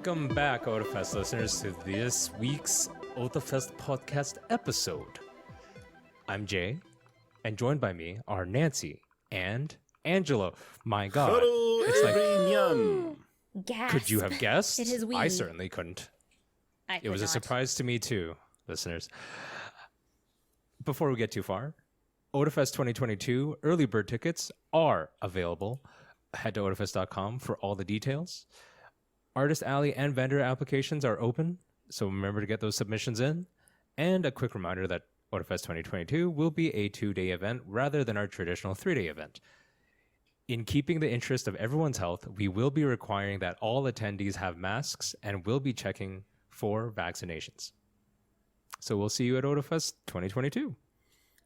Welcome back, Otafest listeners, to this week's Otafest podcast episode. I'm Jay, and joined by me are Nancy and Angelo. My God, it's like Gasp. Could you have guessed? It is we. I certainly couldn't. It was a surprise to me too, listeners. Before we get too far, Otafest 2022 early bird tickets are available. Head to otafest.com for all the details. Artist Alley and vendor applications are open, so remember to get those submissions in. And a quick reminder that Otafest 2022 will be a 2-day event rather than our traditional 3-day event. In keeping the interest of everyone's health, we will be requiring that all attendees have masks and will be checking for vaccinations. So we'll see you at Otafest 2022.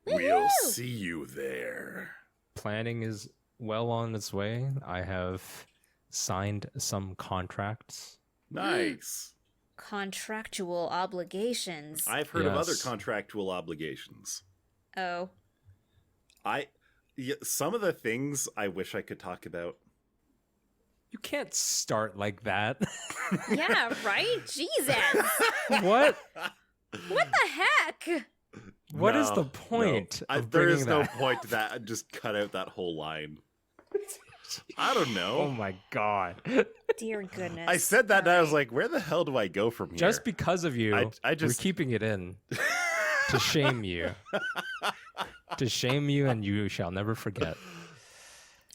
we'll see you there. Planning is well on its way. I have signed some contracts. Nice. Contractual obligations. I've heard of other contractual obligations. Oh. Some of the things I wish I could talk about. You can't start like that. Yeah, right? Jesus. What? What the heck? What is the point of there bringing is no that? point to that. Just cut out that whole line. I don't know. Oh my God. Dear goodness. I said that and I was All right. like, where the hell do I go from here? Just because of you, I just- we're keeping it in to shame you. To shame you, and you shall never forget.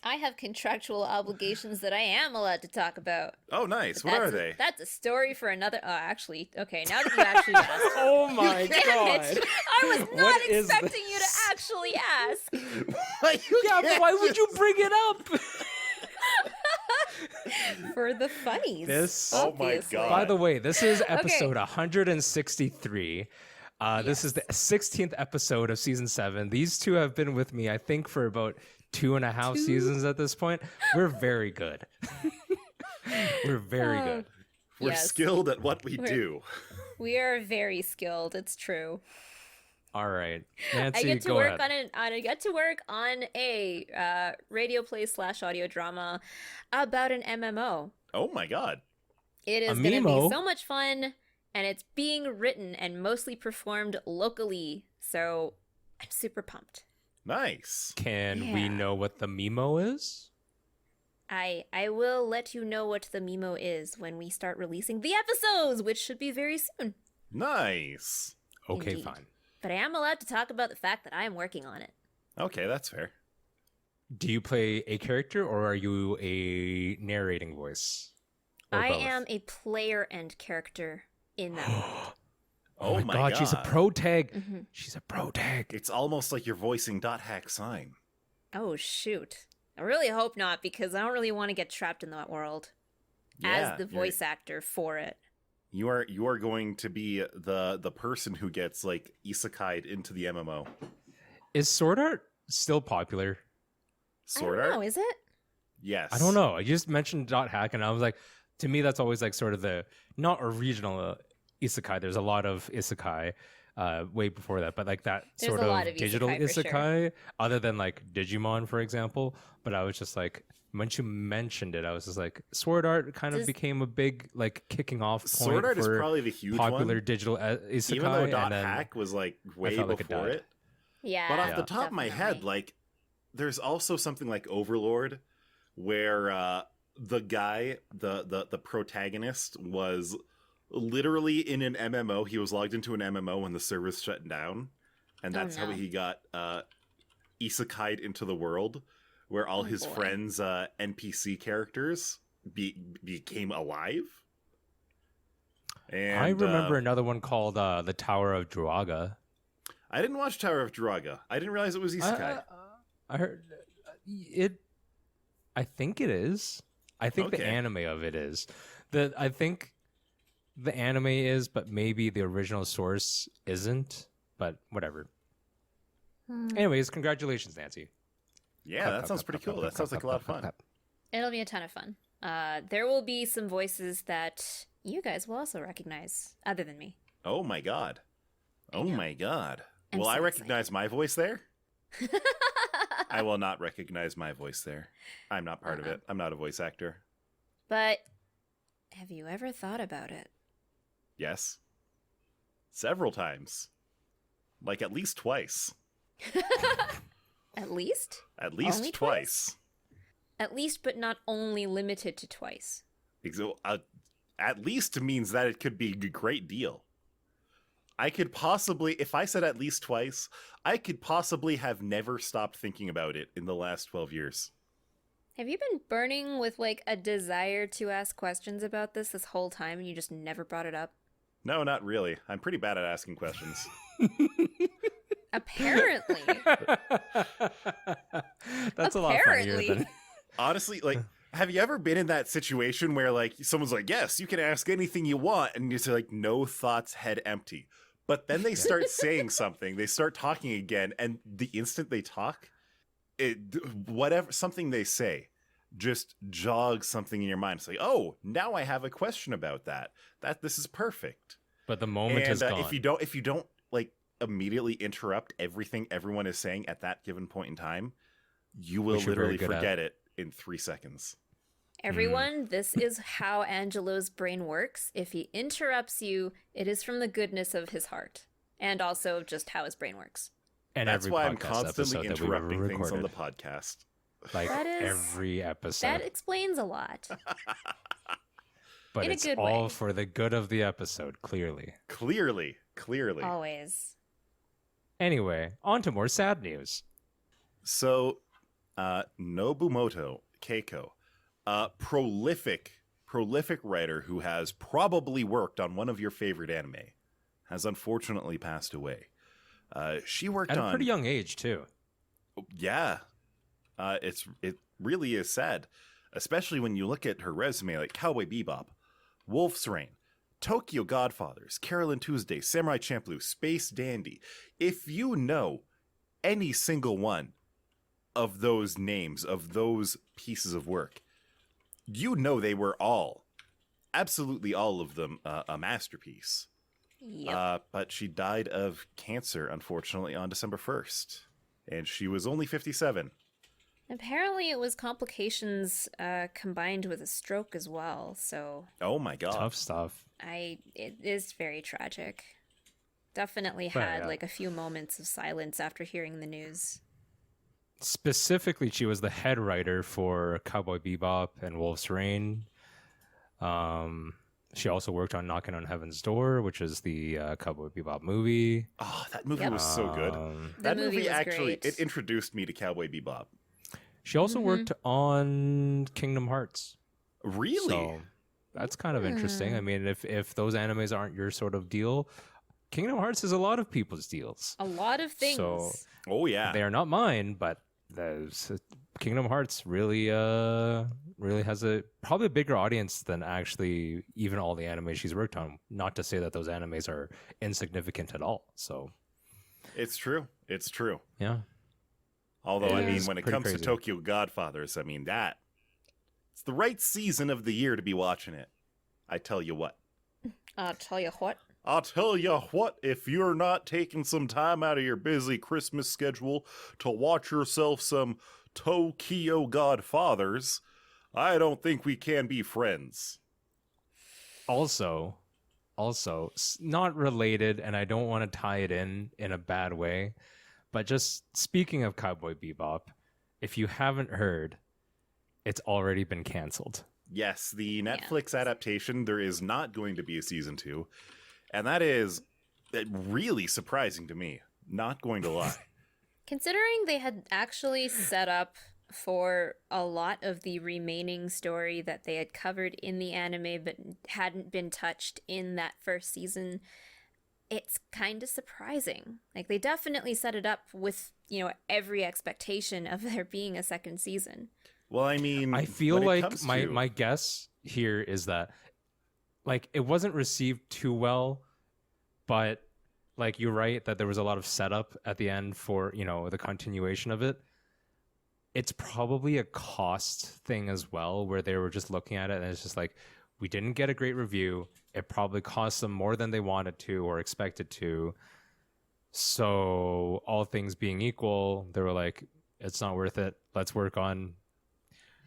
I have contractual obligations that I am allowed to talk about. Oh, nice. What are they? That's a story for another. Oh, actually, okay. Now that you actually asked, Oh my damn God. it! I was not What is expecting you to actually ask. Yeah, but why would you bring it up? For the funnies. This- Oh my obviously. God. By the way, this is episode 163. This Yes. is the 16th episode of season 7. These two have been with me, I think, for about 2.5 seasons at this point. We're very good. We're very good. We're Yes. skilled at what we do. We are very skilled. It's true. All right, I Nancy, get to go work ahead. I get to work on a radio play / audio drama about an MMO. Oh my God. It is A going to be Mimo? so much fun, and it's being written and mostly performed locally. So I'm super pumped. Nice. Can we Yeah. know what the Mimo is? I will let you know what the Mimo is when we start releasing the episodes, which should be very soon. Nice. Okay, Indeed. fine. But I am allowed to talk about the fact that I am working on it. Okay, that's fair. Do you play a character or are you a narrating voice? Or I both? am a player and character in that world. Oh my God, she's a pro tag. Mm-hmm. She's a pro tag. It's almost like you're voicing .hack sign. Oh, shoot. I really hope not, because I don't really want to get trapped in that world Yeah, as the voice actor for it. You are going to be the person who gets like isekai'd into the MMO. Is Sword Art still popular? Sword I don't know, Art? is it? Yes. I don't know. You just mentioned .hack, and I was like, to me, that's always like sort of the not original isekai. There's a lot of isekai way before that, but like that There's sort a of lot of digital isekai, for isekai, other than like Digimon, for example. But I was just like, once you mentioned it, I was just like, Sword Art kind of Does- became a big like kicking off point. Sword Art is for probably the huge popular one. digital isekai. Even though and then .hack was like way felt like it before died. it. Yeah. But off the top of my head, definitely. like, there's also something like Overlord, where the guy, the protagonist, was literally in an MMO. He was logged into an MMO when the servers shut down, and that's how no. he got isekai'd into the world, where all his boy. friends' NPC characters became alive. And I remember another one called the Tower of Druaga. I didn't watch Tower of Druaga. I didn't realize it was isekai. I heard it. I think it is. I think the Okay. anime of it is. I think the anime is, but maybe the original source isn't. But whatever. Anyways, congratulations, Nancy. Yeah, that sounds pretty cool. That sounds like a lot of fun. It'll be a ton of fun. There will be some voices that you guys will also recognize, other than me. Oh my god. Oh my god. I'm Will so I recognize my voice there? I will not recognize my voice there. I'm not part of it. I'm not a voice actor. But Have you ever thought about it? Yes. Several times. Like at least twice. At least? At least Only twice. At least, but not only limited to twice. At least means that it could be a great deal. I could possibly, if I said at least twice, I could possibly have never stopped thinking about it in the last 12 years. Have you been burning with, like, a desire to ask questions about this whole time and you just never brought it up? No, not really. I'm pretty bad at asking questions. Apparently. That's a lot funnier than... Honestly, like, have you ever been in that situation where, like, someone's like, yes, you can ask anything you want, and you say, like, no thoughts, head empty. But then they start saying something, they start talking again, and the instant they talk, something they say just jogs something in your mind. It's like, oh, now I have a question about that. This is perfect. But the moment is gone. If you don't like immediately interrupt everything everyone is saying at that given point in time, you will literally forget it in 3 seconds. Everyone, this is how Angelo's brain works. If he interrupts you, it is from the goodness of his heart, and also just how his brain works. And that's why I'm constantly interrupting things on the podcast. Like every episode. That explains a lot. But it's all for the good of the episode, clearly. Clearly. Always. Anyway, on to more sad news. So, Nobumoto Keiko, a prolific writer who has probably worked on one of your favorite anime, has unfortunately passed away. She worked at on... a pretty young age, too. Yeah. It really is sad, especially when you look at her resume, like Cowboy Bebop, Wolf's Rain, Tokyo Godfathers, Carolyn Tuesday, Samurai Champloo, Space Dandy. If you know any single one of those names, of those pieces of work, you know they were absolutely all of them, a masterpiece. Yep. But she died of cancer, unfortunately, on December 1st. And she was only 57. Apparently it was complications combined with a stroke as well, so... Oh my god. Tough stuff. It is very tragic. Definitely had like a few moments of silence after hearing the news. Specifically, she was the head writer for Cowboy Bebop and Wolf's Rain. She also worked on Knocking on Heaven's Door, which is the Cowboy Bebop movie. Oh, that movie was so good. That movie actually, it introduced me to Cowboy Bebop. She also worked on Kingdom Hearts. Really? So that's kind of interesting. I mean, if those animes aren't your sort of deal, Kingdom Hearts is a lot of people's deals. A lot of things. So, oh yeah. They are not mine, but Kingdom Hearts really has probably a bigger audience than actually even all the anime she's worked on. Not to say that those animes are insignificant at all. So it's true. Yeah. Although, I mean, when it comes to Tokyo Godfathers, I mean, it's the right season of the year to be watching it. I tell you what. I'll tell you what, if you're not taking some time out of your busy Christmas schedule to watch yourself some Tokyo Godfathers, I don't think we can be friends. Also, not related, and I don't want to tie it in a bad way, but just speaking of Cowboy Bebop, if you haven't heard, it's already been canceled. Yes, the Netflix adaptation, there is not going to be a season 2, and that is really surprising to me, not going to lie. considering they had actually set up for a lot of the remaining story that they had covered in the anime but hadn't been touched in that first season, it's kind of surprising. Like, they definitely set it up with, every expectation of there being a second season. Well, I mean, I feel like my guess here is that, like, it wasn't received too well, but, like, you're right that there was a lot of setup at the end for, the continuation of it. It's probably a cost thing as well, where they were just looking at it and it's just like, we didn't get a great review. It probably cost them more than they wanted to or expected to. So all things being equal, they were like, it's not worth it. Let's work on,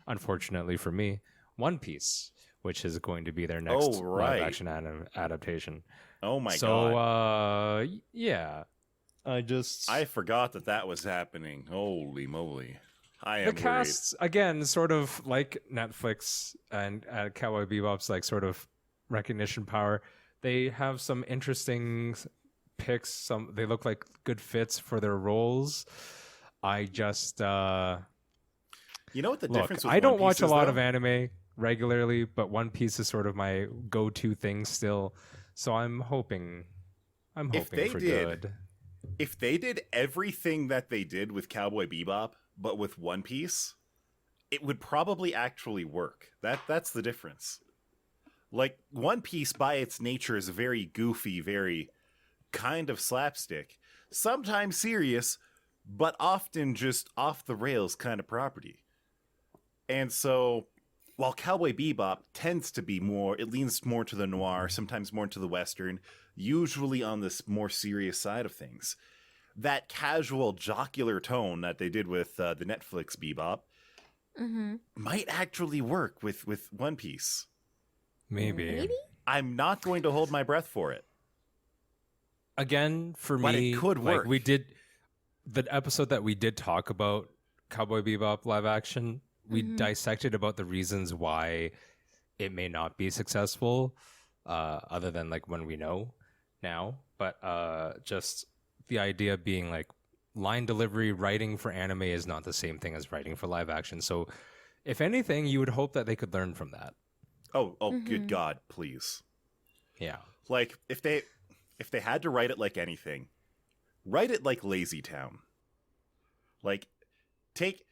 unfortunately for me, One Piece, which is going to be their next right. live action adaptation. Oh my so, god. Yeah. I forgot that was happening. Holy moly. I am the casts, again, sort of like Netflix and Cowboy Bebop's like sort of recognition power. They have some interesting picks. They look like good fits for their roles. I just You know what the difference with I don't One Piece watch a is, lot though? of anime regularly, but One Piece is sort of my go-to thing still. So I'm hoping they for did- good. If they did everything that they did with Cowboy Bebop, but with One Piece, it would probably actually work. That's the difference. Like, One Piece by its nature is very goofy, very kind of slapstick, sometimes serious, but often just off the rails kind of property. And so, while Cowboy Bebop tends to be more, it leans more to the noir, sometimes more to the western, usually on this more serious side of things. That casual, jocular tone that they did with the Netflix Bebop might actually work with One Piece. Maybe. I'm not going to hold my breath for it. Again, for But me, it could like work. we did the episode that we did talk about Cowboy Bebop live action, we dissected about the reasons why it may not be successful, other than like when we know now. But just the idea being like line delivery, writing for anime is not the same thing as writing for live action. So if anything, you would hope that they could learn from that. Oh, good God, please. Yeah. Like, if they had to write it like anything, write it like Lazy Town. Like, take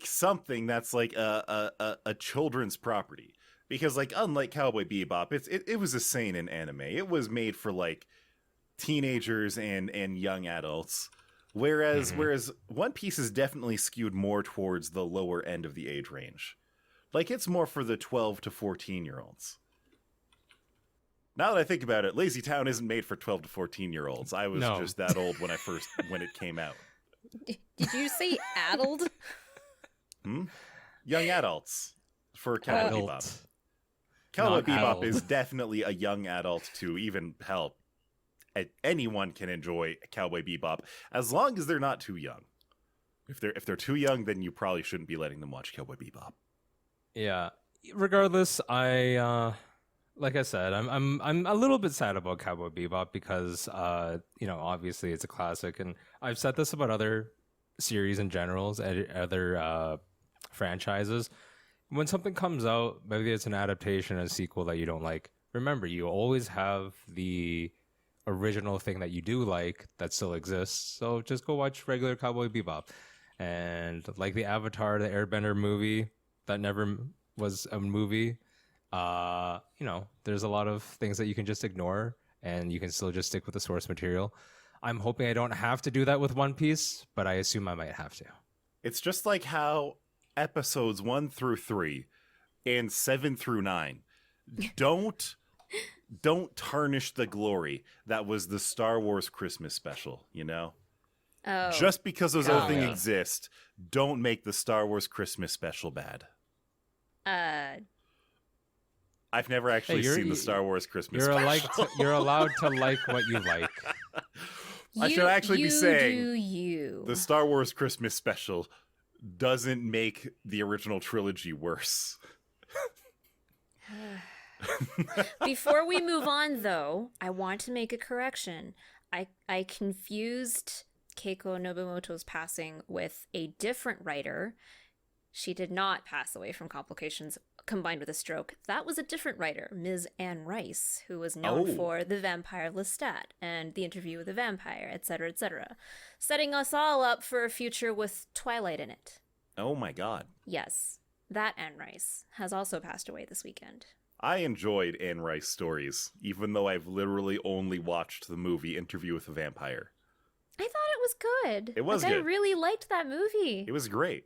something that's like a children's property, because like unlike Cowboy Bebop, it was a seinen anime. It was made for like teenagers and young adults, whereas One Piece is definitely skewed more towards the lower end of the age range. Like, it's more for the 12 to 14-year-olds. Now that I think about it, Lazy Town isn't made for 12 to 14-year-olds. I was just that old when it came out. Did you say addled? Young adults for Cowboy Bebop. Cowboy Not Bebop adult. is definitely a young adult to even help. Anyone can enjoy Cowboy Bebop as long as they're not too young. If they're too young, then you probably shouldn't be letting them watch Cowboy Bebop. Yeah. Regardless, I like I said, I'm a little bit sad about Cowboy Bebop because obviously it's a classic, and I've said this about other series in general, other franchises. When something comes out, maybe it's an adaptation, a sequel that you don't like, remember, you always have the original thing that you do like that still exists. So just go watch regular Cowboy Bebop. And like the Avatar, the Airbender movie that never was a movie, there's a lot of things that you can just ignore and you can still just stick with the source material. I'm hoping I don't have to do that with One Piece, but I assume I might have to. It's just like how episodes 1 through 3 and 7 through 9 don't tarnish the glory that was the Star Wars Christmas special, you know? Oh. Just because those other things yeah. exist, don't make the Star Wars Christmas special bad. I've never actually seen the Star Wars Christmas special. You're allowed to like what you like. I should actually be saying you. the Star Wars Christmas special doesn't make the original trilogy worse. Before we move on, though, I want to make a correction. I confused Keiko Nobumoto's passing with a different writer. She did not pass away from complications combined with a stroke. That was a different writer, Ms. Anne Rice, who was known for The Vampire Lestat and The Interview with the Vampire, etc., etc., setting us all up for a future with Twilight in it. Oh my god. Yes, that Anne Rice has also passed away this weekend. I enjoyed Anne Rice stories, even though I've literally only watched the movie Interview with a Vampire. I thought it was good. It was good. good. I really liked that movie. It was great.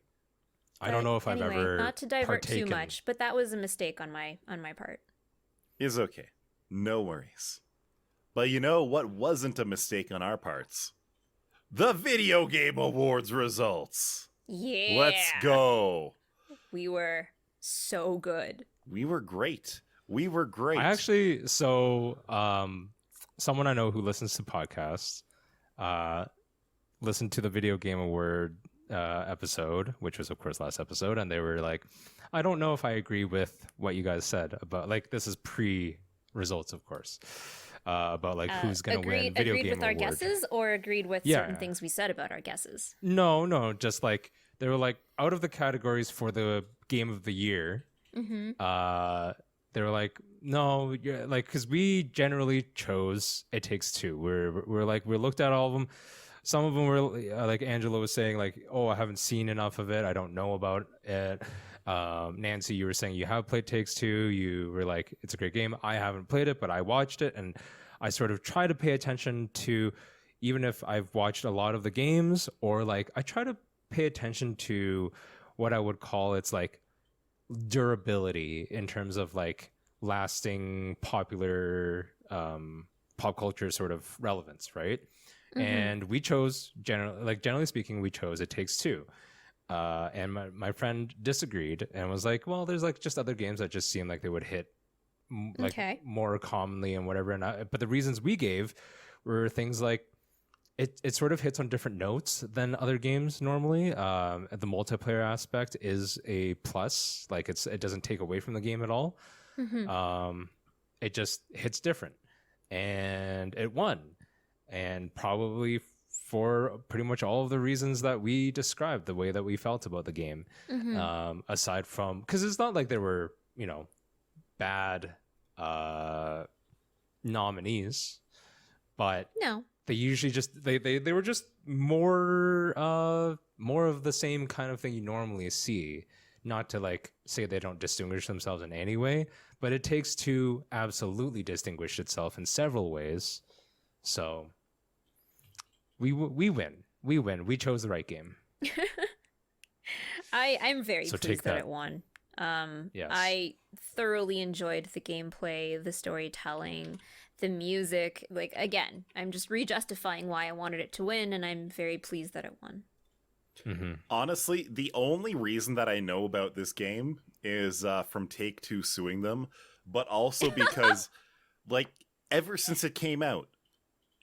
I don't know if I've ever not to divert partaken. too much, but that was a mistake on my part. It's okay. No worries. But you know what wasn't a mistake on our parts? The Video Game Awards results. Yeah. Let's go. We were so good. We were great. We were great. I actually, someone I know who listens to podcasts, listened to the Video Game Award episode, which was of course last episode, and they were like, I don't know if I agree with what you guys said about, like, this is pre-results, of course, about like who's gonna win Video agreed Game with our Award. Guesses, or agreed with certain things we said about our guesses? No, just like they were like, out of the categories for the Game of the Year, they were like, no, yeah, like, because we generally chose It Takes Two. We're like, we looked at all of them. Some of them were like Angela was saying, like, oh, I haven't seen enough of it, I don't know about it. Nancy, you were saying you have played Takes Two. You were like, it's a great game. I haven't played it, but I watched it, and I sort of try to pay attention to, even if I've watched a lot of the games, or like I try to pay attention to what I would call its like durability in terms of like lasting popular pop culture sort of relevance, right? And we chose, generally speaking, we chose It Takes Two. And my friend disagreed and was like, well, there's like just other games that just seem like they would hit more commonly and whatever. But the reasons we gave were things like it sort of hits on different notes than other games normally. The multiplayer aspect is a plus. Like it doesn't take away from the game at all. It just hits different. And it won. And probably for pretty much all of the reasons that we described, the way that we felt about the game. Aside from, because it's not like there were, bad nominees, but No. they usually just they were just more of the same kind of thing you normally see. Not to like say they don't distinguish themselves in any way, but It Takes Two absolutely distinguished itself in several ways. So we win. We chose the right game. I'm very So pleased take that. it won. Yes. I thoroughly enjoyed the gameplay, the storytelling, the music. Like, again, I'm just re-justifying why I wanted it to win, and I'm very pleased that it won. Honestly, the only reason that I know about this game is from Take-Two suing them, but also because, like, ever since it came out,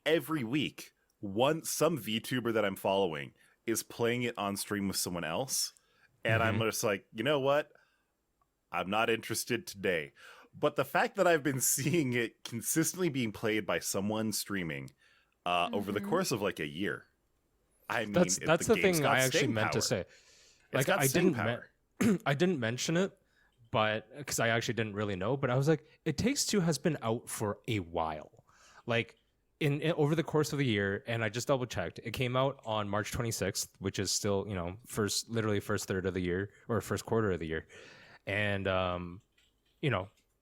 every week, some VTuber that I'm following is playing it on stream with someone else, and I'm just like, you know what? I'm not interested today. But the fact that I've been seeing it consistently being played by someone streaming over the course of like a year, I mean, that's the thing I actually meant to say. Like, I didn't mention it, but because I actually didn't really know, but I was like, It Takes Two has been out for a while, like in over the course of the year, and I just double checked. It came out on March 26th, which is still first third of the year or first quarter of the year, and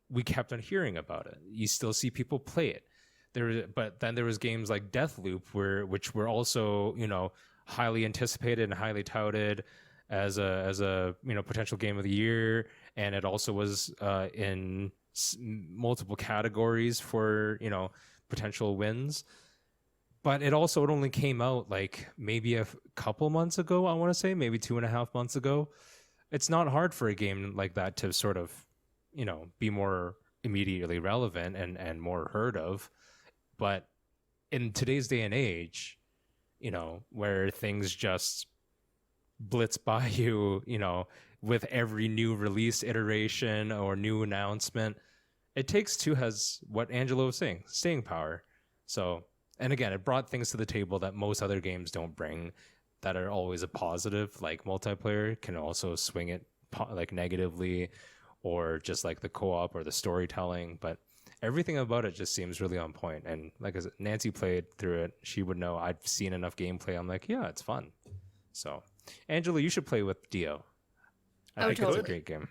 we kept on hearing about it. You still see people play it. But then there was games like Deathloop, which were also highly anticipated and highly touted as a potential game of the year, and it also was in multiple categories for potential wins. But it only came out like maybe a couple months ago. I want to say maybe 2.5 months ago. It's not hard for a game like that to sort of be more immediately relevant and more heard of. But in today's day and age, where things just blitz by you, with every new release iteration or new announcement, It Takes Two has what Angela was saying, staying power. So, and again, it brought things to the table that most other games don't bring, that are always a positive, like multiplayer can also swing it like negatively, or just like the co-op or the storytelling. But everything about it just seems really on point. And like I said, Nancy played through it. She would know. I've seen enough gameplay. I'm like, yeah, it's fun. So, Angela, you should play with Dio. I think totally. it's a great game.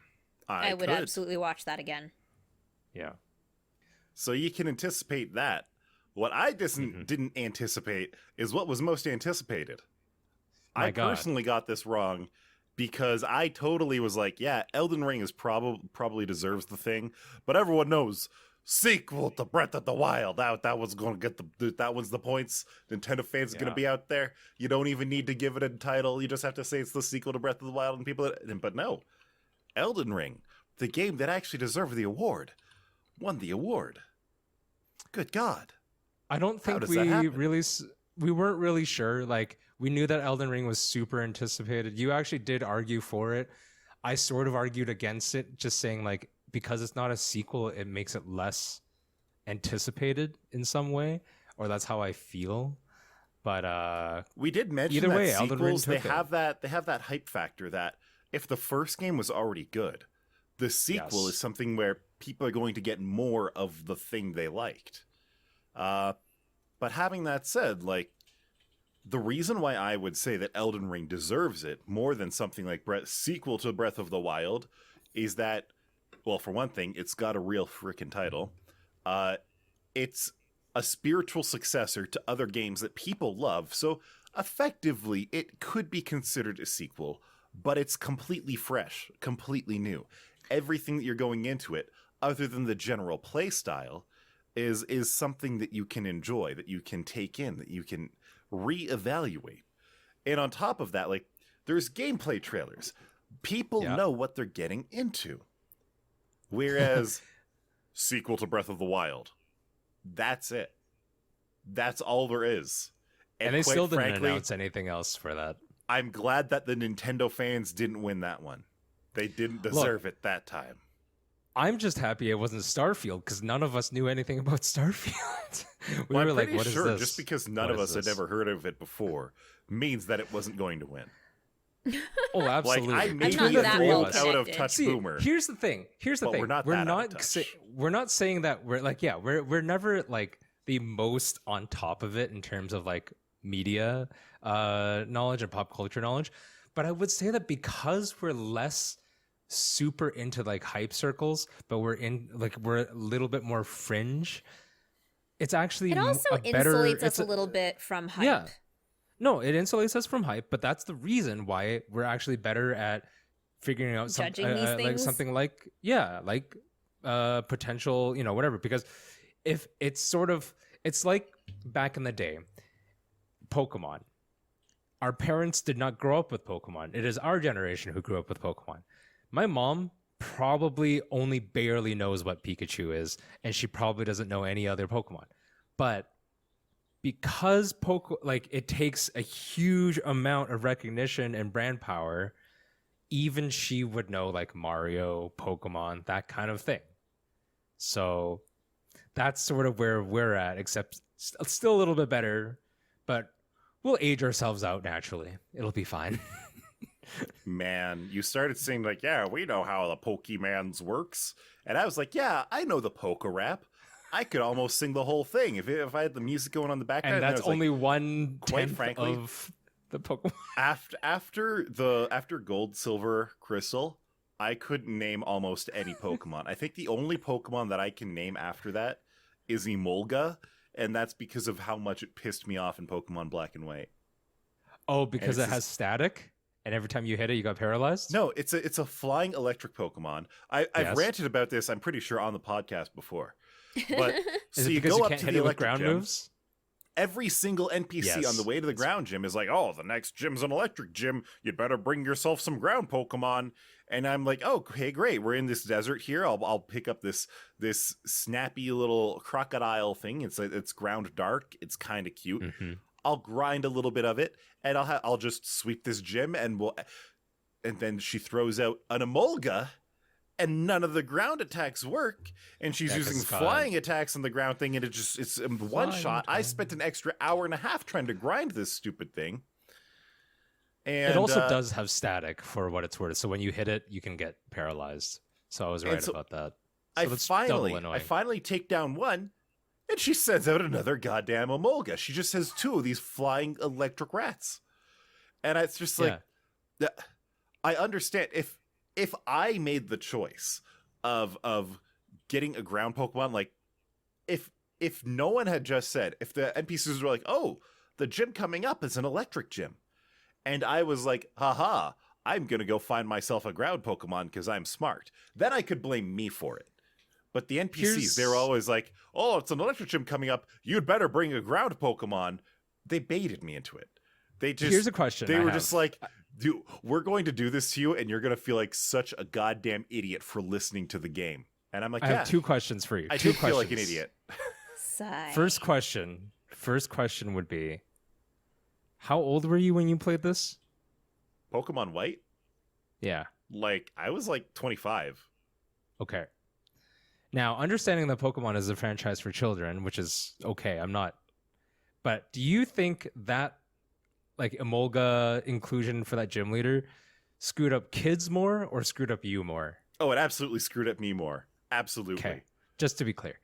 I would absolutely watch that again. Yeah. So you can anticipate that. What I didn't anticipate is what was most anticipated. I personally got this wrong because I totally was like, yeah, Elden Ring is probably deserves the thing, but everyone knows sequel to Breath of the Wild. That was going to get that was the points. Nintendo fans are going to be out there. You don't even need to give it a title. You just have to say it's the sequel to Breath of the Wild, and people. But no, Elden Ring, the game that actually deserved the award won the award. Good God. I don't How think does we that happen? really we weren't really sure. Like, we knew that Elden Ring was super anticipated. You actually did argue for it. I sort of argued against it, just saying like, because it's not a sequel, it makes it less anticipated in some way, or that's how I feel. But we did mention either that way, Elden Ring sequels they took it. have that hype factor that if the first game was already good, the sequel Yes. is something where people are going to get more of the thing they liked. But having that said, like, the reason why I would say that Elden Ring deserves it more than something like sequel to Breath of the Wild is that, well, for one thing, it's got a real frickin' title. It's a spiritual successor to other games that people love, so effectively it could be considered a sequel, but it's completely fresh, completely new. Everything that you're going into it, other than the general play style, is something that you can enjoy, that you can take in, that you can reevaluate. And on top of that, like, there's gameplay trailers. People know what they're getting into. Whereas sequel to Breath of the Wild, that's it. That's all there is. and they quite still didn't frankly, announce anything else for that. I'm glad that the Nintendo fans didn't win that one. They didn't deserve it that time. I'm just happy it wasn't Starfield, because none of us knew anything about Starfield. we Well, were I'm like, pretty what is sure this? just because none What of is us had this? ever heard of it before means that it wasn't going to win. Oh, absolutely. Like, I may not be a that little well out of connected. touch See, boomer. here's the thing. But We're we're not that out of touch. we're not saying that we're like, yeah, we're never like the most on top of it in terms of like media knowledge and pop culture knowledge. But I would say that because we're less super into like hype circles, but we're a little bit more fringe. It's actually It also a better, insulates us it's a little bit from hype. Yeah. No, it insulates us from hype, but that's the reason why we're actually better at figuring out Judging these like things? something like potential, whatever. Because if it's sort of, it's like back in the day, Pokemon. Our parents did not grow up with Pokemon. It is our generation who grew up with Pokemon. My mom probably only barely knows what Pikachu is, and she probably doesn't know any other Pokemon. But because it takes a huge amount of recognition and brand power, even she would know like Mario, Pokemon, that kind of thing. So that's sort of where we're at, except still a little bit better, but we'll age ourselves out naturally. It'll be fine. Man, you started saying like, yeah, we know how the Pokemans works. And I was like, yeah, I know the Poke rap. I could almost sing the whole thing if I had the music going on the background. And that's only like, 1/10 frankly, of the Pokemon. After Gold, Silver, Crystal, I couldn't name almost any Pokemon. I think the only Pokemon that I can name after that is Emolga, and that's because of how much it pissed me off in Pokemon Black and White. Oh, because it has static? And every time you hit it, you got paralyzed? No, it's a flying electric Pokemon. I've ranted about this, I'm pretty sure, on the podcast before. But Is so it you because go you up can't to hit the it with electric ground gym. moves? Every single NPC on the way to the ground gym is like, oh, the next gym's an electric gym. You'd better bring yourself some ground Pokemon. And I'm like, oh, okay, great. We're in this desert here. I'll pick up this snappy little crocodile thing. It's ground dark. It's kind of cute. Mm-hmm. I'll grind a little bit of it, and I'll just sweep this gym, and then she throws out an Emolga, and none of the ground attacks work, and she's using flying attacks on the ground thing, and it's one shot. I spent an extra hour and a half trying to grind this stupid thing. And it also does have static for what it's worth. So when you hit it, you can get paralyzed. So I was right about that. So I finally take down one, and she sends out another goddamn Emolga. She just has two of these flying electric rats. And it's just like, I understand if I made the choice of getting a ground Pokemon, like if no one had just said, if the NPCs were like, oh, the gym coming up is an electric gym, and I was like, haha, I'm going to go find myself a ground Pokemon because I'm smart, then I could blame me for it. But the NPCs, they're always like, oh, it's an electric gym coming up. You'd better bring a ground Pokemon. They baited me into it. Here's a question. They were just like, Dude, we're going to do this to you, and you're going to feel like such a goddamn idiot for listening to the game. And I'm like, I have two questions for you. I two do questions. feel like an idiot. Sigh. First question would be, how old were you when you played this? Pokemon White? Yeah. Like, I was like 25. Okay. Now, understanding that Pokemon is a franchise for children, which is okay, I'm not. But do you think that, like, Emolga inclusion for that gym leader screwed up kids more or screwed up you more? Oh, it absolutely screwed up me more. Absolutely. Okay. Just to be clear.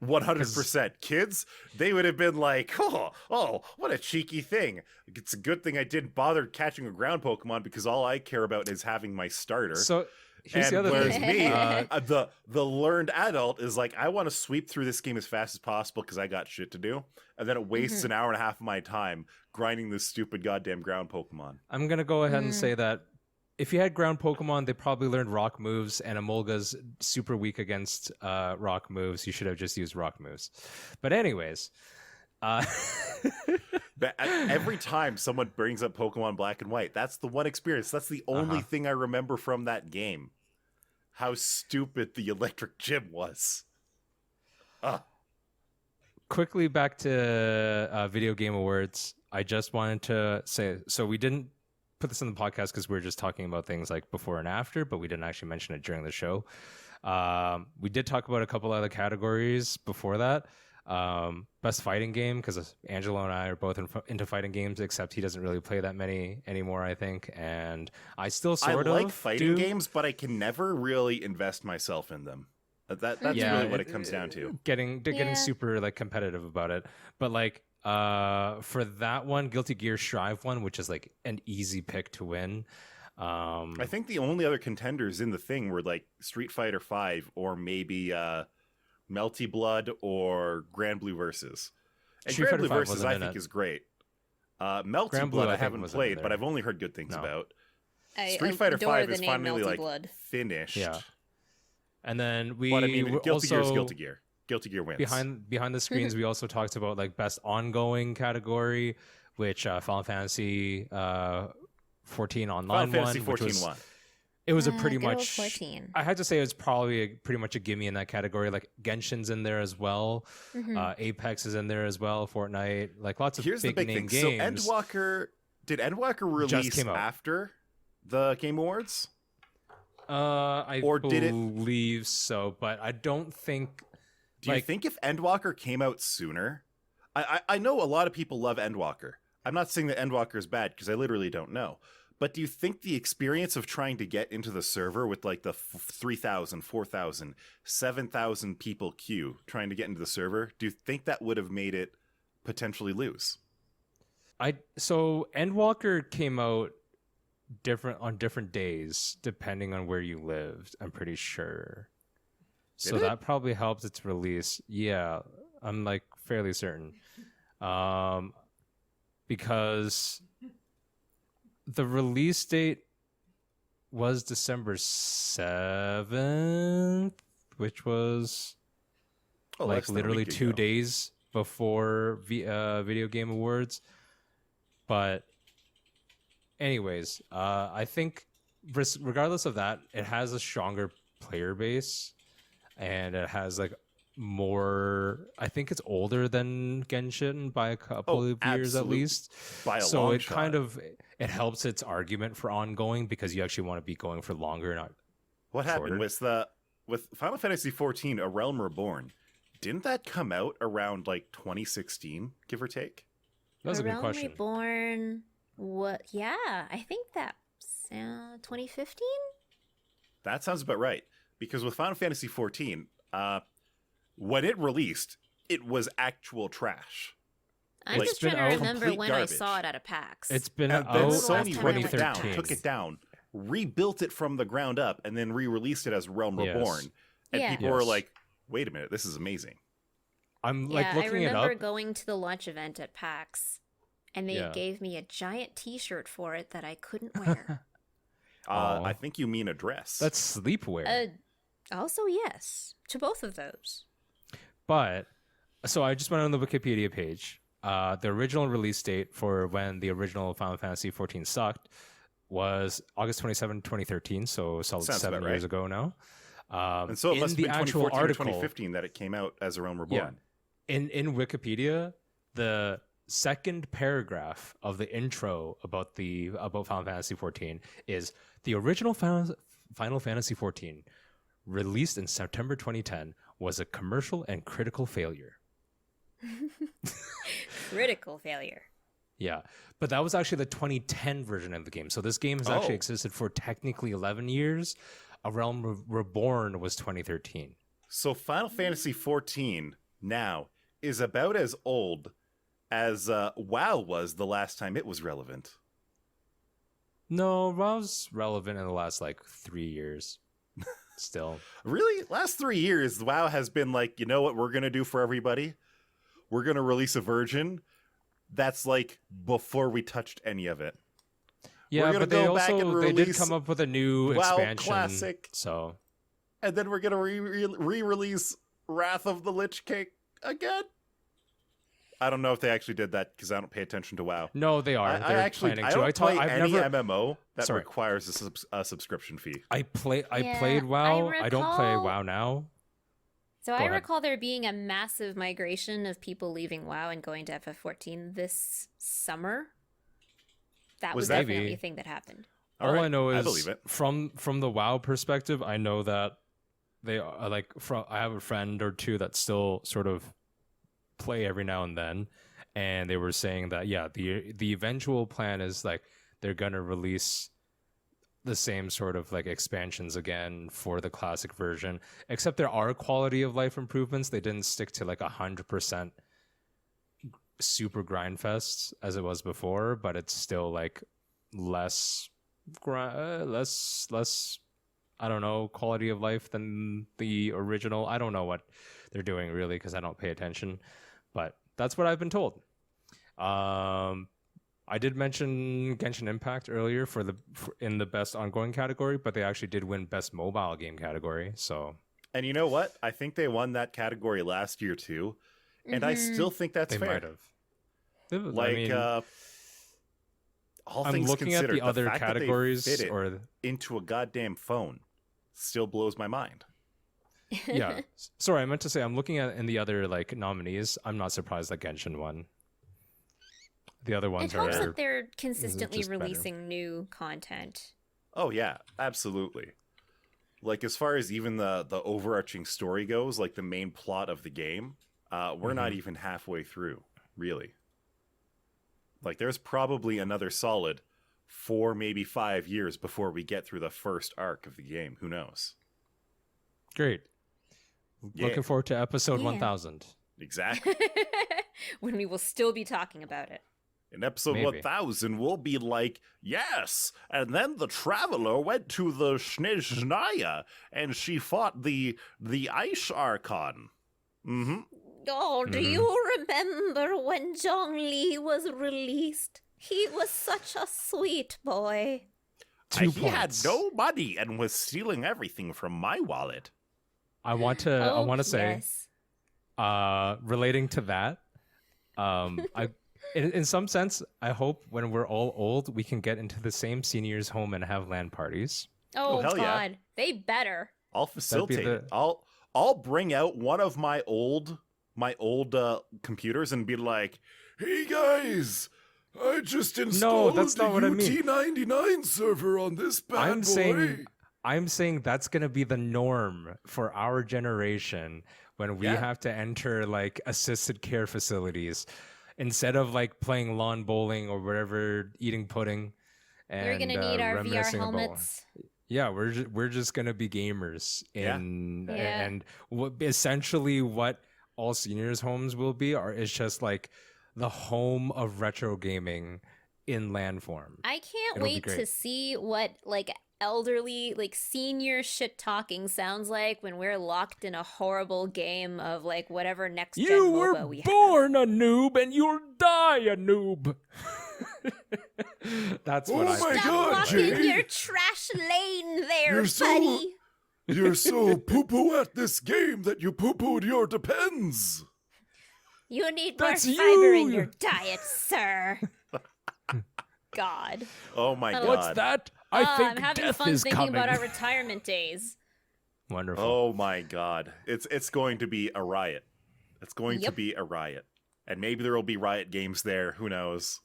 100%. Kids, they would have been like, oh, what a cheeky thing. It's a good thing I didn't bother catching a ground Pokemon because all I care about is having my starter. So here's the other whereas thing. me, the learned adult is like, I want to sweep through this game as fast as possible because I got shit to do. And then it wastes an hour and a half of my time grinding this stupid goddamn ground Pokemon. I'm going to go ahead and say that if you had ground Pokemon, they probably learned rock moves, and Emolga's super weak against rock moves. You should have just used rock moves. But anyways. But every time someone brings up Pokemon Black and White, that's the one experience. That's the only thing I remember from that game. How stupid the electric gym was. Quickly back to Video Game Awards. I just wanted to say, so we didn't put this in the podcast because we were just talking about things like before and after, but we didn't actually mention it during the show. We did talk about a couple other categories before that. Best fighting game, because Angelo and I are both into fighting games, except he doesn't really play that many anymore, I think. And I still sort of like fighting games, but I can never really invest myself in them. That's really what it comes down to. Getting super like competitive about it. But like for that one, Guilty Gear Strive one, which is like an easy pick to win. I think the only other contenders in the thing were like Street Fighter V or maybe Melty Blood or Grand Blue Versus. And Grand Blue Versus I think is great. Melty Blood I haven't played, but I've only heard good things about. Street Fighter V is finally like finished. Yeah. And then Guilty Gear is Guilty Gear. Guilty Gear wins. Behind the screens, we also talked about like best ongoing category, which Final Fantasy 14 online Final Fantasy won. 14 won. It was a pretty much. 14. I had to say it was probably pretty much a gimme in that category. Like Genshin's in there as well. Apex is in there as well. Fortnite, like lots of big name games. So did Endwalker release after the Game Awards? I believe so, but I don't think. Do you think if Endwalker came out sooner? I know a lot of people love Endwalker. I'm not saying that Endwalker is bad because I literally don't know. But do you think the experience of trying to get into the server with like the 3,000, 4,000, 7,000 people queue trying to get into the server, do you think that would have made it potentially lose? So Endwalker came out on different days depending on where you lived, I'm pretty sure. So that probably helped its release. Yeah, I'm like fairly certain. Because the release date was December 7th, which was like literally 2 days before Video Game Awards. But anyways, I think regardless of that, it has a stronger player base and it has like more. I think it's older than Genshin by a couple of years at least. By a so long it shot. kind of it helps its argument for ongoing because you actually want to be going for longer, not what shorter. Happened with Final Fantasy XIV: A Realm Reborn? Didn't that come out around like 2016, give or take? That's a good question. Reborn. What? Yeah, I think that's 2015. That sounds about right. Because with Final Fantasy XIV, when it released, it was actual trash. I'm just trying to remember when I saw it at a PAX. It's been and out then since Sony 2013. took it down, rebuilt it from the ground up, and then re-released it as Realm Reborn. And people were like, "Wait a minute, this is amazing." I'm like looking it up. I remember going to the launch event at PAX, and they gave me a giant T-shirt for it that I couldn't wear. I think you mean a dress. That's sleepwear. Also, yes, to both of those. But so I just went on the Wikipedia page. The original release date for when the original Final Fantasy XIV sucked was August 27, 2013, so solid Sounds 7 about years right. ago now. And so it in must the have been actual 2014 or article, 2015 that it came out as A Realm Reborn. in Wikipedia, the second paragraph of the intro about Final Fantasy 14 is the original Final Fantasy 14, released in September 2010, was a commercial and critical failure. Critical failure. Yeah, but that was actually the 2010 version of the game. So this game has actually existed for technically 11 years. A Realm Reborn was 2013. So Final Fantasy 14 now is about as old as WoW was the last time it was relevant. No, WoW's relevant in the last 3 years. Still. Really? Last 3 years, WoW has been like, you know what we're going to do for everybody? We're going to release a version that's before we touched any of it. Yeah, we're gonna but they go back and also they did release come up with a new WoW expansion. Classic. So, and then we're going to re-release Wrath of the Lich King again? I don't know if they actually did that because I don't pay attention to WoW. no, they are. They're planning to. don't play I've any never MMO that Sorry. requires a subscription fee. I Yeah, played WoW. I I don't play recall- WoW now. So Go I ahead. recall there being a massive migration of people leaving WoW and going to FF14 this summer. That Was was that- definitely Maybe. a thing that happened. All Alright, I know I is believe it. from the WoW perspective, I know that they are I have a friend or two that still sort of play every now and then, and they were saying that the eventual plan is they're gonna release the same sort of expansions again for the classic version, except there are quality of life improvements. They didn't stick to 100% super grind fests as it was before, but it's still less I don't know, quality of life than the original. I don't know what they're doing really because I don't pay attention, but that's what I've been told. I did mention Genshin Impact earlier in the best ongoing category, but they actually did win best mobile game category. So, And you know what? I think they won that category last year too, and I still think that's they fair. might have. All I'm things looking at considered, the other fact that they categories fit it or into a goddamn phone still blows my mind. yeah. Sorry, I meant to say I'm looking at in the other nominees. I'm not surprised that Genshin won. The other It ones helps are that they're consistently just better. releasing new content. Oh yeah, absolutely. As far as even the overarching story goes, the main plot of the game, we're not even halfway through, really. There's probably another solid 4, maybe 5 years before we get through the first arc of the game. Who knows? great. Yeah. Looking forward to episode Yeah. 1000. Exactly. When we will still be talking about it. In episode Maybe. 1000, we'll be yes, and then the traveler went to the Snezhnaya, and she fought the Ice Archon. Mm-hmm. Oh, do you remember when Zhongli was released? He was such a sweet boy. 2 He had points. no money and was stealing everything from my wallet. I want to say, yes. relating to that, in some sense, I hope when we're all old, we can get into the same seniors' home and have LAN parties. Oh, hell yeah. God. They better. I'll facilitate the- it. I'll bring out one of my old computers and be like, "Hey guys, I just installed that's the not what I mean. UT99 server on this bad boy." I'm saying that's gonna be the norm for our generation when we Yeah. have to enter assisted care facilities instead of playing lawn bowling or whatever, eating pudding. And, We're going to need our VR reminiscing about- helmets. Yeah, we're just gonna be gamers Yeah. Yeah. and essentially what all seniors' homes will be is just the home of retro gaming in LAN form. I can't It'll be wait to great. see what elderly senior shit talking sounds like when we're locked in a horrible game of whatever next gen You MOBA were we have. born a noob and you'll die a noob. That's what I Oh my think. Stop God, walking Jay. your trash lane there, You're so- buddy. You're so poo-poo at this game that you poo-pooed your Depends. You need That's more fiber in you. your diet, sir. God. Oh my god. What's that? I think I'm having death fun is thinking coming. about our retirement days. Wonderful. Oh my god. It's going to be a riot. It's going to Yep. be a riot. And maybe there will be riot games there, who knows.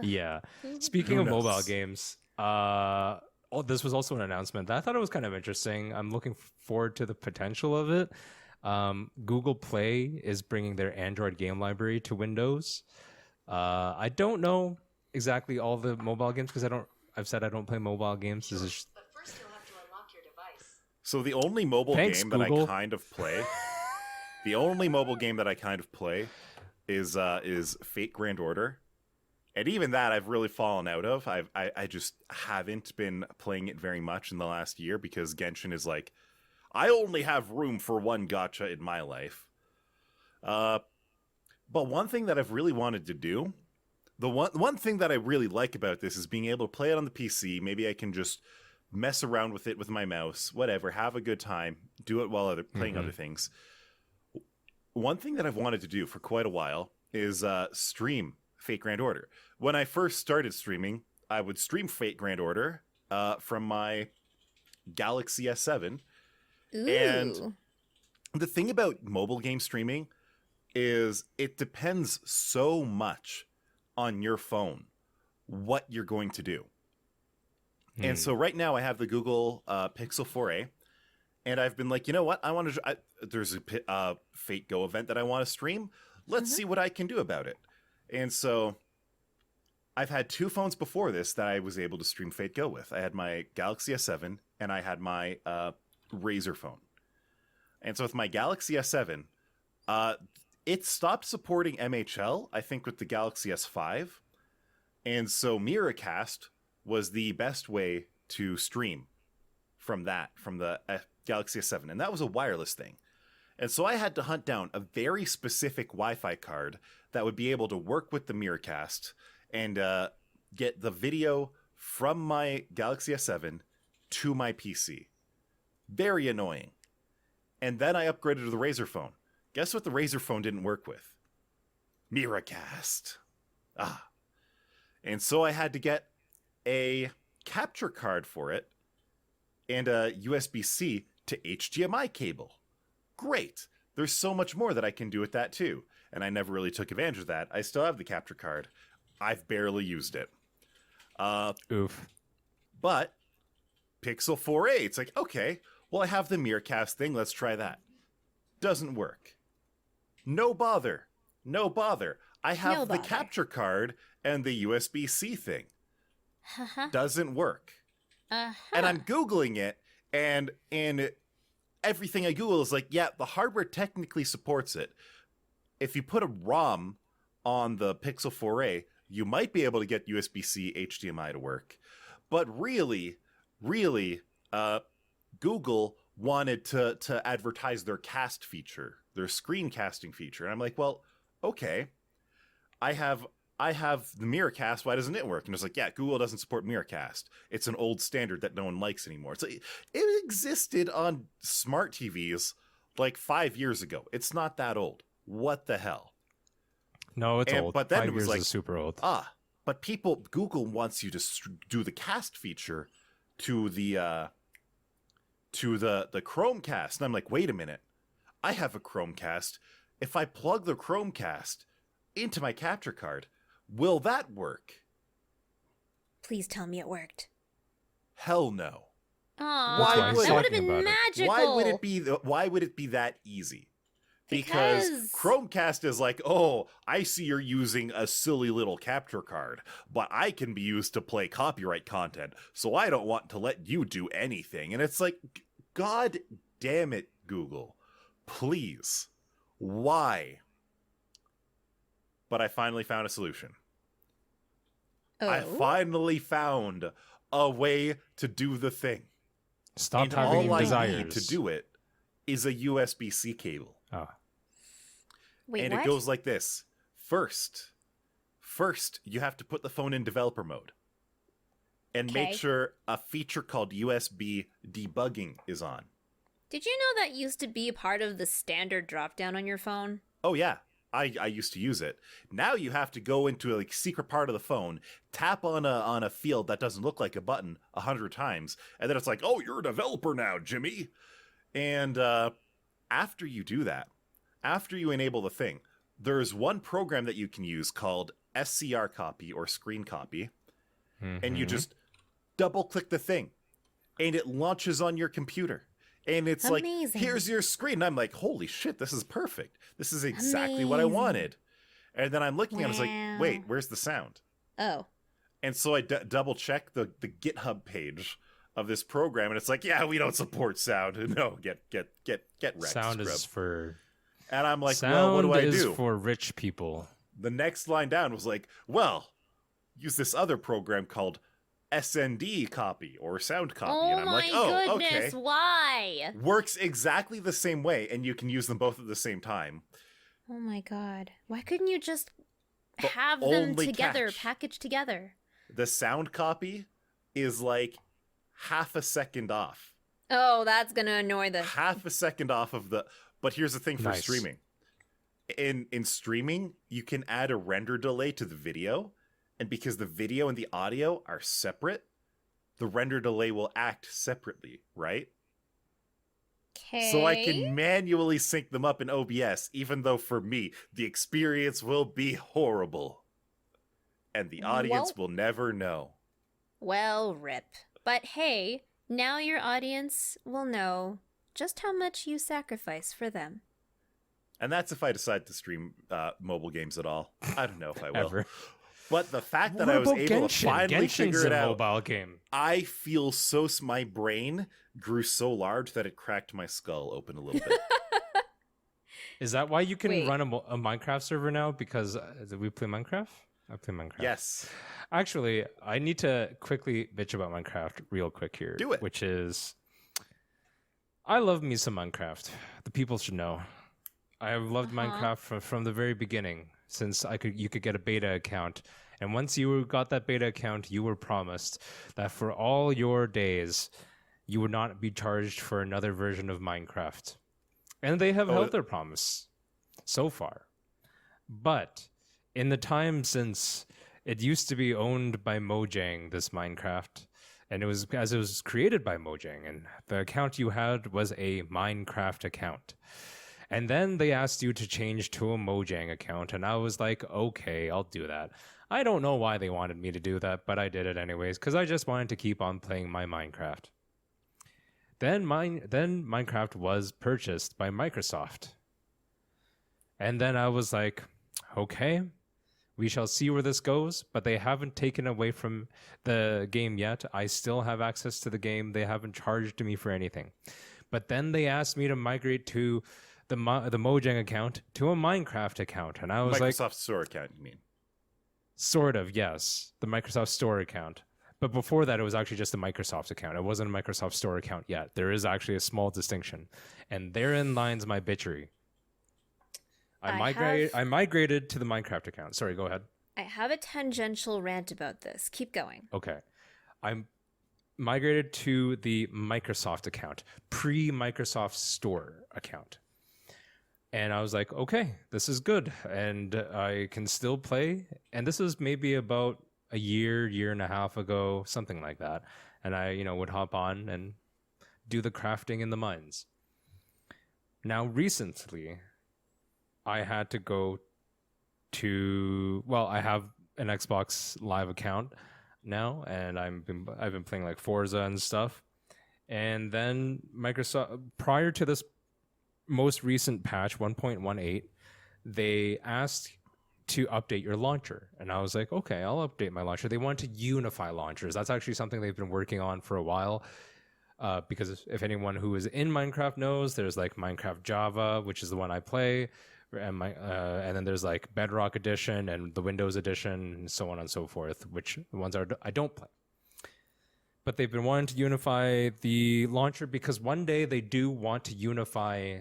Yeah. Speaking Who of mobile knows? games, this was also an announcement that I thought it was kind of interesting. I'm looking forward to the potential of it. Google Play is bringing their Android game library to Windows. I don't know exactly all the mobile games because I've said I don't play mobile games. This is But first you'll have to unlock your device. So the only mobile Thanks, game Google. that I kind of play, the only mobile game that I kind of play is Fate Grand Order. And even that I've really fallen out of. I just haven't been playing it very much in the last year because Genshin is like, I only have room for one gacha in my life. But one thing that I've really wanted to do, the one thing that I really like about this is being able to play it on the PC. Maybe I can just mess around with it with my mouse, whatever, have a good time, do it while playing other things. One thing that I've wanted to do for quite a while is stream Fate Grand Order. When I first started streaming, I would stream Fate Grand Order from my Galaxy S7. Ooh. And the thing about mobile game streaming is it depends so much on your phone what you're going to do. And so right now I have the Google Pixel 4a, and I've been like, you know what? I want to. There's a Fate Go event that I want to stream. Let's see what I can do about it. And so I've had two phones before this that I was able to stream Fate Go with. I had my Galaxy S7 and I had my Razer phone. And so with my Galaxy S7, it stopped supporting MHL, I think, with the Galaxy S5. And so Miracast was the best way to stream from the Galaxy S7. And that was a wireless thing. And so I had to hunt down a very specific Wi-Fi card that would be able to work with the Miracast and get the video from my Galaxy S7 to my PC. Very annoying. And then I upgraded to the Razer phone. Guess what the Razer phone didn't work with? Miracast. And so I had to get a capture card for it and a USB-C to HDMI cable. Great. There's so much more that I can do with that too. And I never really took advantage of that. I still have the capture card. I've barely used it. Oof. But Pixel 4a, it's like, okay, well, I have the Miracast thing. Let's try that. Doesn't work. No bother. I have No the bother. capture card and the USB-C thing. Doesn't work. And I'm Googling it, and everything I Google is like, yeah, the hardware technically supports it. If you put a ROM on the Pixel 4a, you might be able to get USB-C HDMI to work. But really, Google wanted to advertise their cast feature, their screencasting feature. And I'm like, well, okay, I have the Miracast. Why doesn't it work? And it's like, yeah, Google doesn't support Miracast. It's an old standard that no one likes anymore. It's like, it existed on smart TVs like 5 years ago. It's not that old. What the hell? No, it's old. But then 5 it was years like, is super old. But Google wants you to do the cast feature to the Chromecast. And I'm like, wait a minute. I have a Chromecast. If I plug the Chromecast into my capture card, will that work? Please tell me it worked. Hell no. Aw, Why that would- would have been Talking about it. magical. Why would it be that easy? Because Because- Chromecast is like, oh, I see you're using a silly little capture card, but I can be used to play copyright content, so I don't want to let you do anything. And it's like, God damn it, Google. Please. Why? But I finally found a solution. I Oh. finally found a way to do the thing. Stop And having all I desires. need to do it is a USB-C cable. Oh. Wait, And what? it goes like this. First, you have to put the phone in developer mode. And make Okay. sure a feature called USB debugging is on. Did you know that used to be part of the standard drop-down on your phone? Oh, yeah. I used to use it. Now you have to go into a secret part of the phone, tap on a field that doesn't look like a button 100 times, and then it's like, oh, you're a developer now, Jimmy. And after you do that, after you enable the thing, there's one program that you can use called SCR copy or screen copy, and you just double click the thing, and it launches on your computer. And it's Amazing. like, here's your screen. And I'm like, holy shit, this is perfect. This is exactly what I wanted. And then I'm looking and I was like, wait, where's the sound? Oh. And so I double check the GitHub page of this program, and it's like, yeah, we don't support sound. No, get wrecked. Sound scrub. is for. And I'm like, Sound well, what do I is do? for rich people. The next line down was like, well, use this other program called SND copy or sound copy. Oh and I'm my like, oh, goodness, okay. why? Works exactly the same way, and you can use them both at the same time. Oh my god. Why couldn't you just The have them only together, catch. packaged together? The sound copy is like half a second off. Oh, that's gonna annoy the... Half a second off of the... But here's the thing for Nice. streaming. In streaming, you can add a render delay to the video, and because the video and the audio are separate, the render delay will act separately, right? Okay. So I can manually sync them up in OBS, even though for me, the experience will be horrible. And the audience will never know. Well, rip. But hey, now your audience will know just how much you sacrifice for them. And that's if I decide to stream mobile games at all. I don't know if I will. Ever. But the fact that I was able to finally Genshin's figure it a out, mobile game. I feel my brain grew so large that it cracked my skull open a little bit. Is that why you can Wait. run a Minecraft server now? Because did we play Minecraft? I play Minecraft. Yes. Actually, I need to quickly bitch about Minecraft real quick here. Do it. Which is, I love me some Minecraft. The people should know. I have loved Minecraft from the very beginning, since you could get a beta account. And once you got that beta account, you were promised that for all your days, you would not be charged for another version of Minecraft. And they have held their promise so far. But in the time since it used to be owned by Mojang, this Minecraft, and it was created by Mojang, and the account you had was a Minecraft account. And then they asked you to change to a Mojang account, and I was like, okay, I'll do that. I don't know why they wanted me to do that, but I did it anyways, because I just wanted to keep on playing my Minecraft. Then Minecraft was purchased by Microsoft. And then I was like, okay, we shall see where this goes, but they haven't taken away from the game yet. I still have access to the game. They haven't charged me for anything. But then they asked me to migrate to the Mojang account to a Minecraft account. And I was like... Microsoft Store account, you mean? Sort of, yes. The Microsoft Store account. But before that, it was actually just a Microsoft account. It wasn't a Microsoft Store account yet. There is actually a small distinction. And therein lies my bitchery. I migrated to the Minecraft account. Sorry, go ahead. I have a tangential rant about this. Keep going. Okay. I migrated to the Microsoft account, pre-Microsoft Store account. And I was like, okay, this is good. And I can still play. And this is maybe about a year and a half ago, something like that. And I, would hop on and do the crafting in the mines. Now, recently, I had to go to, I have an Xbox Live account now, and I've been playing like Forza and stuff. And then Microsoft, prior to this most recent patch 1.18, they asked to update your launcher, and I was like, okay, I'll update my launcher. They want to unify launchers. That's actually something they've been working on for a while, because if anyone who is in Minecraft knows, there's like Minecraft Java, which is the one I play, and then there's like Bedrock Edition and the Windows Edition, and so on and so forth, which the ones I don't play. But they've been wanting to unify the launcher because one day they do want to unify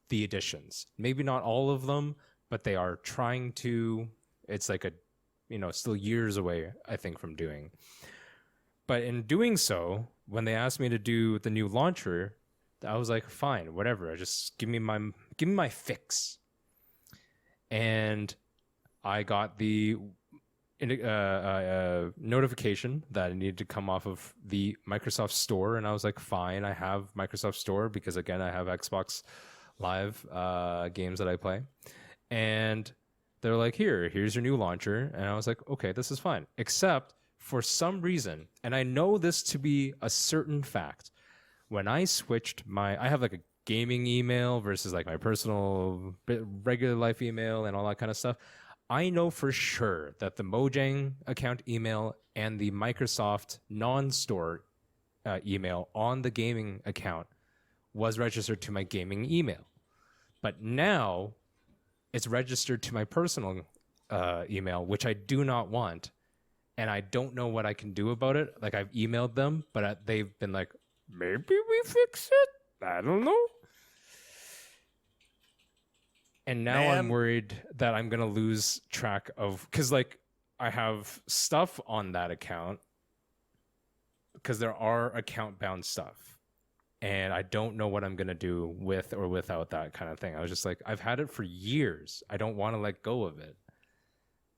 the editions. Maybe not all of them, but they are trying to. It's like still years away, I think, from doing. But in doing so, when they asked me to do the new launcher, I was like, fine, whatever. Just give me my fix. and I got the notification that it needed to come off of the Microsoft Store, and I was like, fine, I have Microsoft Store because, again, I have Xbox Live games that I play. And they're like, here's your new launcher. And I was like, okay, this is fine. Except for some reason, and I know this to be a certain fact, when I switched I have like a gaming email versus like my personal regular life email and all that kind of stuff. I know for sure that the Mojang account email and the Microsoft non-store email on the gaming account was registered to my gaming email. But now it's registered to my personal email, which I do not want. And I don't know what I can do about it. Like, I've emailed them, but they've been like, maybe we fix it? I don't know. And now I'm worried that I'm going to lose track of... Because, like, I have stuff on that account. Because there are account-bound stuff. And I don't know what I'm going to do with or without that kind of thing. I was just like, I've had it for years. I don't want to let go of it.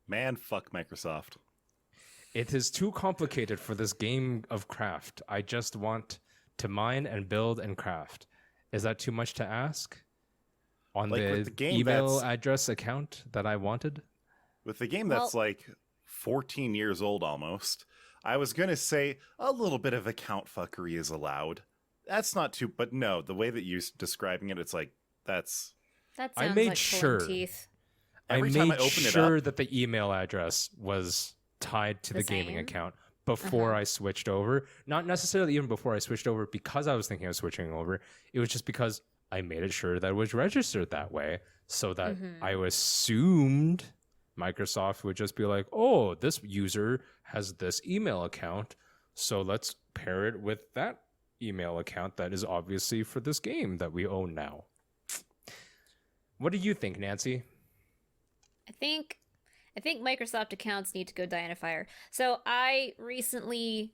Man, fuck Microsoft. It is too complicated for this game of craft. I just want to mine and build and craft. Is that too much to ask? On the email address account that I wanted? With the game that's like 14 years old almost, I was going to say a little bit of account fuckery is allowed. That's not too, but no, the way that you're describing it, it's like, that sounds I made like sure. pulling teeth. Every time I open it up, that the email address was tied to the gaming account before I switched over. Not necessarily even before I switched over because I was thinking of switching over. It was just because I made it sure that it was registered that way, so that I assumed Microsoft would just be like, oh, this user has this email account, so let's pair it with that email account that is obviously for this game that we own now. What do you think, Nancy? I think Microsoft accounts need to go die in a fire. So I recently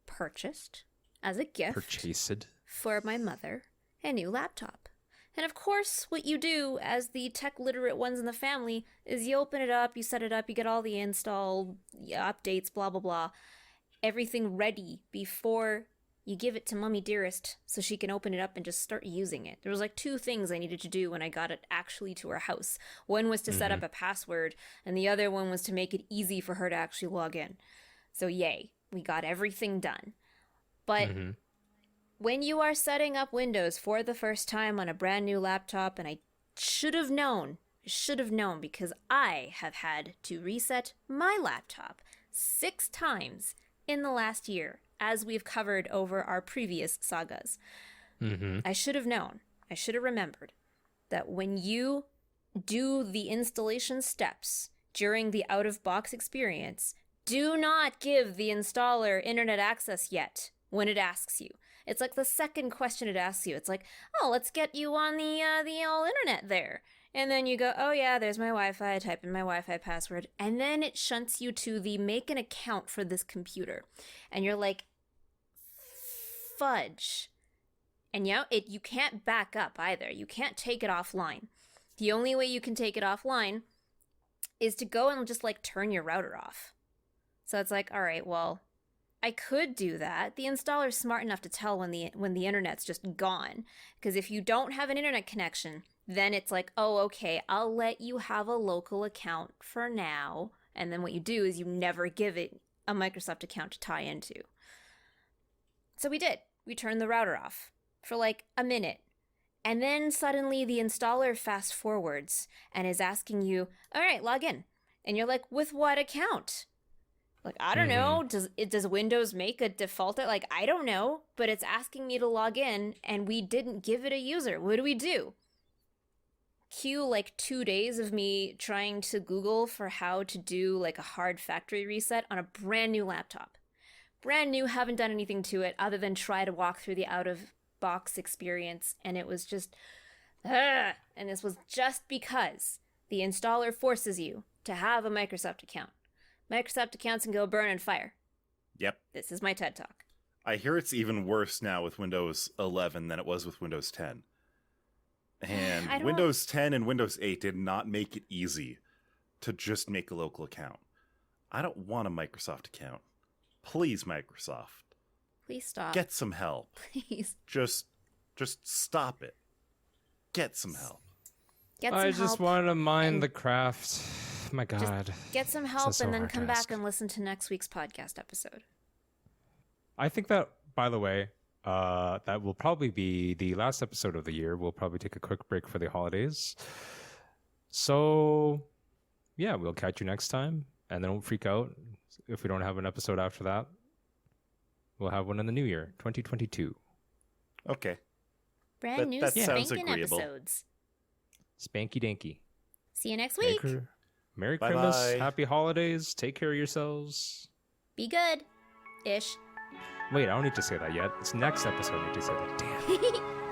purchased as a gift for my mother a new laptop. And of course, what you do as the tech literate ones in the family is you open it up, you set it up, you get all the install updates, blah, blah, blah, everything ready before you give it to Mummy Dearest so she can open it up and just start using it. There was like 2 things I needed to do when I got it actually to her house. One was to set up a password, and the other one was to make it easy for her to actually log in. So yay, we got everything done. But when you are setting up Windows for the first time on a brand new laptop, and I should have known because I have had to reset my laptop 6 times in the last year, as we've covered over our previous sagas. I should have known, I should have remembered that when you do the installation steps during the out-of-box experience, do not give the installer internet access yet when it asks you. It's like the second question it asks you. It's like, oh, let's get you on the old internet there. And then you go, oh yeah, there's my Wi-Fi, type in my Wi-Fi password. And then it shunts you to the make an account for this computer. And you're like, fudge. And you can't back up either. You can't take it offline. The only way you can take it offline is to go and just like turn your router off. So it's like, all right, well, I could do that. The installer's smart enough to tell when the internet's just gone. Because if you don't have an internet connection, then it's like, oh, okay, I'll let you have a local account for now. And then what you do is you never give it a Microsoft account to tie into. So we did. We turned the router off for like a minute. And then suddenly the installer fast forwards and is asking you, all right, log in. And you're like, with what account? Like, I don't know. Does Windows make a default? Like, I don't know. But it's asking me to log in and we didn't give it a user. What do we do? Cue like 2 days of me trying to Google for how to do like a hard factory reset on a brand new laptop. Brand new, haven't done anything to it other than try to walk through the out-of-box experience, and it was just, and this was just because the installer forces you to have a Microsoft account. Microsoft accounts can go burn and fire. Yep. This is my TED Talk. I hear it's even worse now with Windows 11 than it was with Windows 10. I And don't- Windows 10 and Windows 8 did not make it easy to just make a local account. I don't want a Microsoft account. Please, Microsoft, Please stop. get some help. Please Just stop it. Get some help. get some I help. just want to mine and- the craft. My God. Get some This help is so and then hard to come ask. back and listen to next week's podcast episode. I think that, by the way, that will probably be the last episode of the year. We'll probably take a quick break for the holidays. So, yeah, we'll catch you next time. And then don't freak out if we don't have an episode after that. We'll have one in the new year, 2022. Okay. Brand new that sounds spanking agreeable. episodes. Spanky danky. See you next week. Merry Bye-bye. Christmas. Happy holidays. Take care of yourselves. Be good. Ish. Wait, I don't need to say that yet. It's next episode I need to say that. Damn.